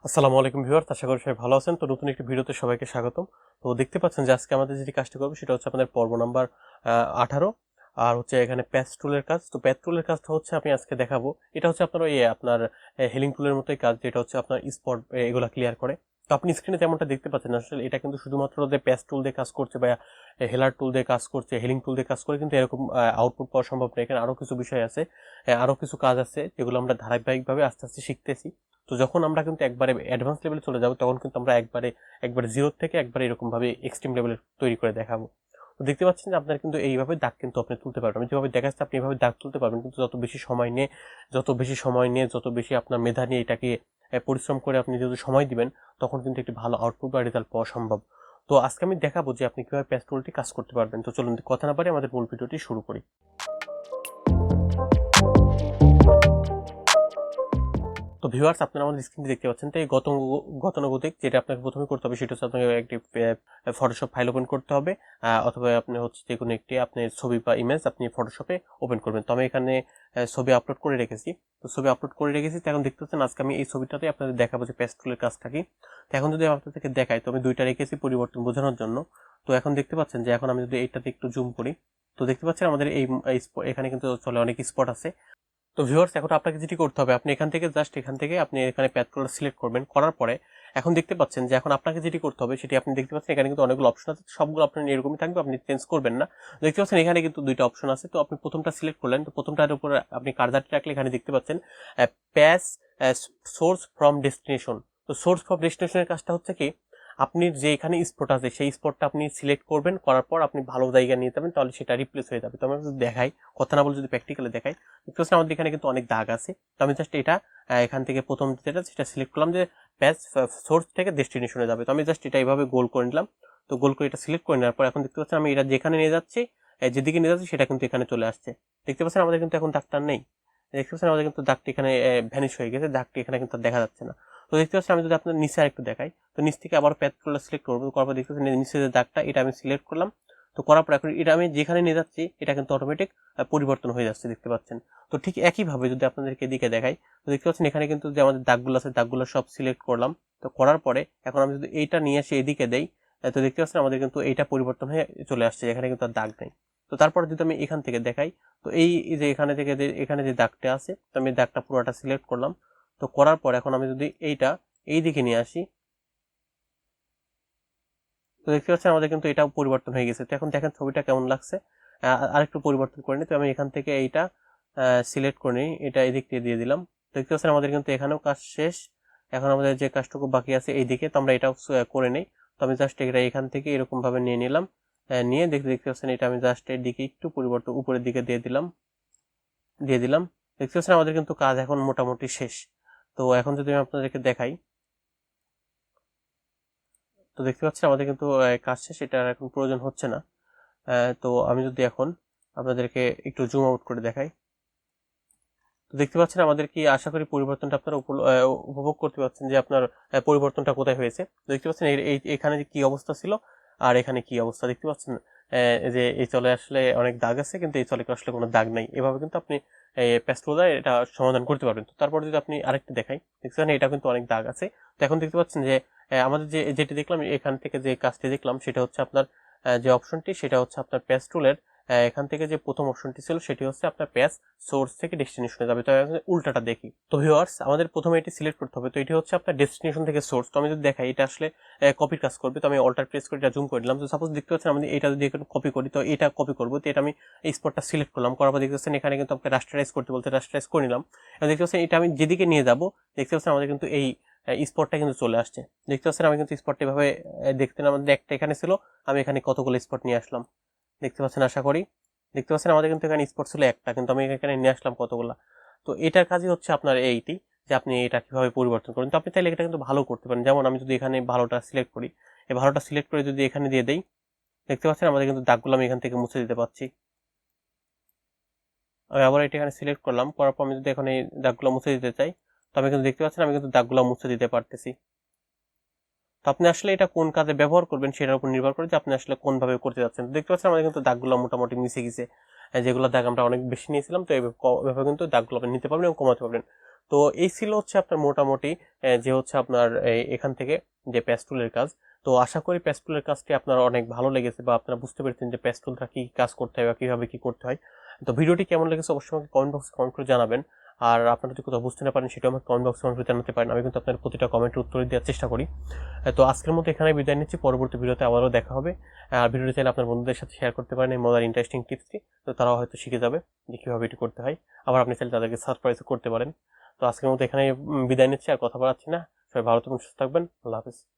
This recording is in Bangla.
আসসালামু আলাইকুম ভিউয়ার্স, আশা করি সবাই ভালো আছেন। তো নতুন একটি ভিডিওতে সবাইকে স্বাগতম। তো দেখতে পাচ্ছেন যে আজকে আমাদের যেটি কাজটা করবো সেটা হচ্ছে আমাদের পর্ব নাম্বার 18 আর হচ্ছে এখানে প্যাচ টুলের কাজ। তো প্যাচ টুলের কাজটা হচ্ছে আমি আজকে দেখাবো। এটা হচ্ছে আপনার ওই আপনার হেলিং টুলের মতোই কাজ, যেটা হচ্ছে আপনার স্পট এগুলা ক্লিয়ার করে। তো আপনি স্ক্রিনে যেমনটা দেখতে পাচ্ছেন, আসলে এটা কিন্তু শুধুমাত্র যে প্যাচ টুল দিয়ে কাজ করছে বা হেলার টুল দিয়ে কাজ করছে, হেলিং টুল দিয়ে কাজ করে কিন্তু এরকম আউটপুট পাওয়া সম্ভব নয়। এখানে আরো কিছু বিষয় আছে, আরো কিছু কাজ আছে যেগুলো আমরা ধারাবাহিকভাবে আস্তে আস্তে শিখতেছি। তো যখন আমরা কিন্তু একবারে অ্যাডভান্স লেভেলে চলে যাব, তখন কিন্তু আমরা একবারে জিরো থেকে একবারে এরকম ভাবে এক্সট্রিম লেভেলে তৈরি করে দেখাবো। তো দেখতে পাচ্ছেন যে আপনার কিন্তু এইভাবে দাগ কিন্তু আপনি তুলতে পারবেন। আমি যেভাবে দেখাচ্ছি আপনি এইভাবে দাগ তুলতে পারবেন, কিন্তু যত বেশি আপনার মেধা নিয়ে এটাকে পরিশ্রম করে আপনি যদি সময় দিবেন, তখন কিন্তু একটি ভালো আউটপুট বা রেজাল্ট পাওয়া সম্ভব। তো আজকে আমি দেখাবো যে আপনি কিভাবে প্যাচ টুলটি কাজ করতে পারবেন। তো চলুন কথা না বাড়িয়ে আমাদের মূল ভিডিওটি শুরু করি। তো ভিউয়ার্স, আপনারা আমাদের স্ক্রিনে দেখতে পাচ্ছেন। তো এই গতানুগতিক যেটা আপনাকে প্রথমে করতে হবে সেটা হচ্ছে আপনাকে একটি ফটোশপ ফাইল ওপেন করতে হবে, অথবা আপনি হচ্ছে যে কোনো একটি আপনি ছবি বা ইমেজ আপনি ফটোশপে ওপেন করবেন। তো আমি এখানে ছবি আপলোড করে রেখেছি। তো ছবি আপলোড করে রেখেছি, তো এখন দেখতে পাচ্ছেন আজকে আমি এই ছবিটাতে আপনাদের দেখাবো যে পেস্ট টুলের কাজটা কি। তো এখন যদি আপনাদেরকে দেখাই, তো আমি দুইটা রেখেছি পরিবর্তন বোঝানোর জন্য। তো এখন দেখতে পাচ্ছেন যে এখন আমি যদি এইটাতে একটু জুম করি, তো দেখতে পাচ্ছেন আমাদের এখানে কিন্তু চলে অনেক স্পট আছে। তো ভিউয়ার্স, এখন আপনাকে যেটি করতে হবে, আপনি এখান থেকে আপনি এখানে প্যাথ কালার সিলেক্ট করবেন। করার পরে এখন দেখতে পাচ্ছেন যে এখন আপনাকে যেটি করতে হবে সেটি আপনি দেখতে পাচ্ছেন এখানে কিন্তু অনেকগুলো অপশন আছে। সবগুলো আপনার এরকমই থাকবে, আপনি চেঞ্জ করবেন না। দেখতে পাচ্ছেন এখানে কিন্তু দুইটা অপশন আছে। তো আপনি প্রথমটা সিলেক্ট করলেন, তো প্রথমটার উপর আপনি কার্সারটি রাখলে এখানে দেখতে পাচ্ছেন প্যাচ সোর্স ফ্রম ডেস্টিনেশন। তো সোর্স ফ্রম ডেস্টিনেশনের কাজটা হচ্ছে কি, আপনি যে এখানে স্পট আছে সেই স্পটটা আপনি সিলেক্ট করবেন। করার পর আপনি ভালো জায়গা নিয়ে যাবেন, তাহলে সেটা রিপ্লেস হয়ে যাবে। তো আমি যদি দেখাই, কথা না বলে যদি প্র্যাকটিক্যালি দেখাই, দেখতে পাচ্ছেন আমাদের এখানে কিন্তু অনেক দাগ আছে। তো আমি জাস্ট এটা এখান থেকে প্রথম যেটা সেটা সিলেক্ট করলাম যে প্যাচ সোর্স থেকে ডেস্টিনেশনে যাবে। তো আমি জাস্ট এটা এইভাবে গোল করে নিলাম। তো গোল করে এটা সিলেক্ট করে নেওয়ার পর এখন দেখতে পাচ্ছেন আমি এটা যেখানে নিয়ে যাচ্ছি, যেদিকে নিয়ে যাচ্ছি সেটা কিন্তু এখানে চলে আসছে। দেখতে পাচ্ছেন আমাদের কিন্তু এখন দাগটা নেই। দেখতে পাচ্ছেন আমাদের কিন্তু দাগটি এখানে ভ্যানিশ হয়ে গেছে, দাগটি এখানে কিন্তু দেখা যাচ্ছে না। তো দেখতে পাচ্ছেন আমি যদি আপনার নিচে আরেকটু দেখাই, তো নিচ থেকে আবার প্যাথ টুলটা সিলেক্ট করবো। করার পর দেখতে পাচ্ছেন নিচে যে দাগটা, এটা আমি সিলেক্ট করলাম। তো করার পর এখন এটা আমি যেখানে নিয়ে যাচ্ছি এটা কিন্তু অটোমেটিক পরিবর্তন হয়ে যাচ্ছে, দেখতে পাচ্ছেন। তো ঠিক একইভাবে যদি আপনাদেরকে এদিকে দেখাই, তো দেখতে পাচ্ছেন এখানে কিন্তু যে আমাদের দাগগুলো আছে দাগগুলো সব সিলেক্ট করলাম। তো করার পরে এখন আমি যদি এইটা নিয়ে আসি এদিকে দেই, তো দেখতে পাচ্ছেন আমাদের কিন্তু এইটা পরিবর্তন হয়ে চলে আসছে, এখানে কিন্তু আর দাগ নেই। তো তারপরে যদি আমি এখান থেকে দেখাই, তো এই যে এখানে থেকে এখানে যে দাগটা আছে, তো আমি দাগটা পুরোটা সিলেক্ট করলাম। তো করার পর এখন আমি যদি এইটা এই দিকে নিয়ে আসি, তো দেখতে পাচ্ছেন আমাদের কিন্তু এটাও পরিবর্তন হয়ে গেছে। তো এখন দেখেন ছবিটা কেমন লাগছে। আরেকটু পরিবর্তন করে নিই। তো আমি এখান থেকে এইটা সিলেক্ট করে নিই, এটা এদিক দিয়ে দিয়ে দিলাম। দেখতে পাচ্ছেন আমাদের কিন্তু এখানেও কাজ শেষ। এখন আমাদের যে কাজটুকু বাকি আছে এই দিকে, তো আমরা এটাও করে নেই। তো আমি জাস্ট এটা এখান থেকে এরকম ভাবে নিয়ে নিলাম। নিয়ে দেখতে পাচ্ছেন এটা আমি জাস্ট এর দিকে একটু পরিবর্তন উপরের দিকে দিয়ে দিলাম। দেখতে পাচ্ছেন আমাদের কিন্তু কাজ এখন মোটামুটি শেষ। তো এখন যদি আমি আপনাদেরকে দেখাই, তো দেখতে পাচ্ছেন আমাদের কিন্তু কাজ শেষ, এটা আর এখন প্রয়োজন হচ্ছে না। তো আমি যদি এখন আপনাদেরকে একটু জুম আউট করে দেখাই, তো দেখতে পাচ্ছেন আমাদের কি, আশা করি পরিবর্তনটা আপনারা উপভোগ করতে পারছেন যে আপনার পরিবর্তনটা কোথায় হয়েছে। দেখতে পাচ্ছেন এখানে যে কি অবস্থা ছিল আর এখানে কি অবস্থা, দেখতে পাচ্ছেন যে এই চলে আসলে অনেক দাগ আছে, কিন্তু এই চলে আসলে কোনো দাগ নাই। এভাবে কিন্তু আপনি প্যাস্ট্রোলার এটা সমাধান করতে পারবেন। তো তারপর যদি আপনি আরেকটা দেখাই, দেখতে পাচ্ছেন এটা কিন্তু অনেক দাগ আছে। তো এখন দেখতে পাচ্ছেন যে আমাদের যেটি দেখলাম এখান থেকে যে কাজটি দেখলাম সেটা হচ্ছে আপনার যে অপশনটি সেটা হচ্ছে আপনার প্যাস্ট্রোলের এখান থেকে যে প্রথম অপশনটি ছিল সেটি হচ্ছে আপনার প্যাচ সোর্স থেকে ডেস্টিনেশনে যাবে। তো উল্টাটা দেখি। তো ভিউয়ার্স, আমাদের প্রথমে এটি সিলেক্ট করতে হবে। তো এটি হচ্ছে আপনার ডেস্টিনেশন থেকে সোর্স। তো আমি যদি দেখাই এটা আসলে কপির কাজ করবে। তো আমি অল্টার প্রেস করে এটা জুম করে দিলাম। তো সাপোজ দেখতে পাচ্ছেন আমি এটা যদি কপি করি, তো এটা কপি করবো। তো এটা আমি এই স্পটটা সিলেক্ট করলাম। করার পর দেখতে পাচ্ছেন এখানে কিন্তু আপনাকে রাস্টারাইজ করতে বলতে রাস্টারাইজ করে নিলাম। এবং দেখতে পাচ্ছেন এটা আমি যেদিকে নিয়ে যাবো, দেখতে পাচ্ছেন আমাদের কিন্তু এই স্পটটা কিন্তু চলে আসছে। দেখতে পাচ্ছেন আমি কিন্তু স্পটটা এভাবে দেখতে না, আমাদের একটা এখানে ছিল, আমি এখানে কতগুলো স্পট নিয়ে আসলাম, দেখতে পাচ্ছেন আশা করি। দেখতে পাচ্ছেন আমাদের কিন্তু এখানে স্পট ছিল একটা, কিন্তু আমি এখানে নিয়ে আসলাম কতগুলা। তো এটার কাজই হচ্ছে আপনার এইটি, যে আপনি এটা কিভাবে পরিবর্তন করেন। তো আপনি চাইলে এটা কিন্তু ভালো করতে পারেন। যেমন আমি যদি এখানে ভালোটা সিলেক্ট করি, এই ভালোটা সিলেক্ট করে যদি এখানে দিয়ে দেই, দেখতে পাচ্ছেন আমাদের কিন্তু দাগগুলো আমি এখান থেকে মুছে দিতে পারছি। আমি আবার এটা এখানে সিলেক্ট করলাম, করার পর আমি যদি এখন এই দাগগুলো মুছে দিতে চাই, তো আমি কিন্তু দেখতে পাচ্ছেন আমি কিন্তু দাগগুলো মুছে দিতে পারতেছি। তো আপনি আসলে এটা কোন কাজে ব্যবহার করবেন সেটার উপর নির্ভর করে যে আপনি আসলে কোন ভাবে করতে যাচ্ছেন। দেখতে পাচ্ছেন আমাদের কিন্তু দাগগুলো মোটামুটি মিশে গেছে। যেগুলো দাগ আমরা অনেক বেশি নিয়েছিলাম, তো এইভাবে কিন্তু দাগগুলো আপনি নিতে পারবেন এবং কমাতে পারবেন। তো এই ছিল হচ্ছে আপনার মোটামুটি যে হচ্ছে আপনার এখান থেকে যে প্যাস্টুলের কাজ। তো আশা করি প্যাস্টুলের কাজটি আপনার অনেক ভালো লেগেছে বা আপনারা বুঝতে পেরেছেন যে প্যাস্টুলটা কি কাজ করতে হয় বা কিভাবে কি করতে হয়। তো ভিডিওটি কেমন লেগেছে অবশ্যই আমাকে কমেন্ট বক্সে কমেন্ট করে জানাবেন। আর আপনারা যদি কোথাও বুঝতে না পারেন সেটাও আমাকে কমেন্ট বক্সে কমেন্ট করে জানাতে পারেন, আমি কিন্তু আপনার প্রতিটা কমেন্টের উত্তর দেওয়ার চেষ্টা করি। তো আজকের মতো এখানে বিদায় নিচ্ছি, পরবর্তী ভিডিওতে আবারও দেখা হবে। আর ভিডিওটি চাইলে আপনার বন্ধুদের সাথে শেয়ার করতে পারেন এই মজার ইন্টারেস্টিং টিপসটি, তো তারাও হয়তো শিখে যাবে যে কীভাবে এটি করতে হয়। আবার আপনি চাইলে তাদেরকে সারপ্রাইজও করতে পারেন। তো আজকের মতো এখানে বিদায় নিচ্ছি, আর কথা বাড়াচ্ছি না। সবাই ভালো থাকবেন, সুস্থ থাকবেন। আল্লাহ হাফিজ।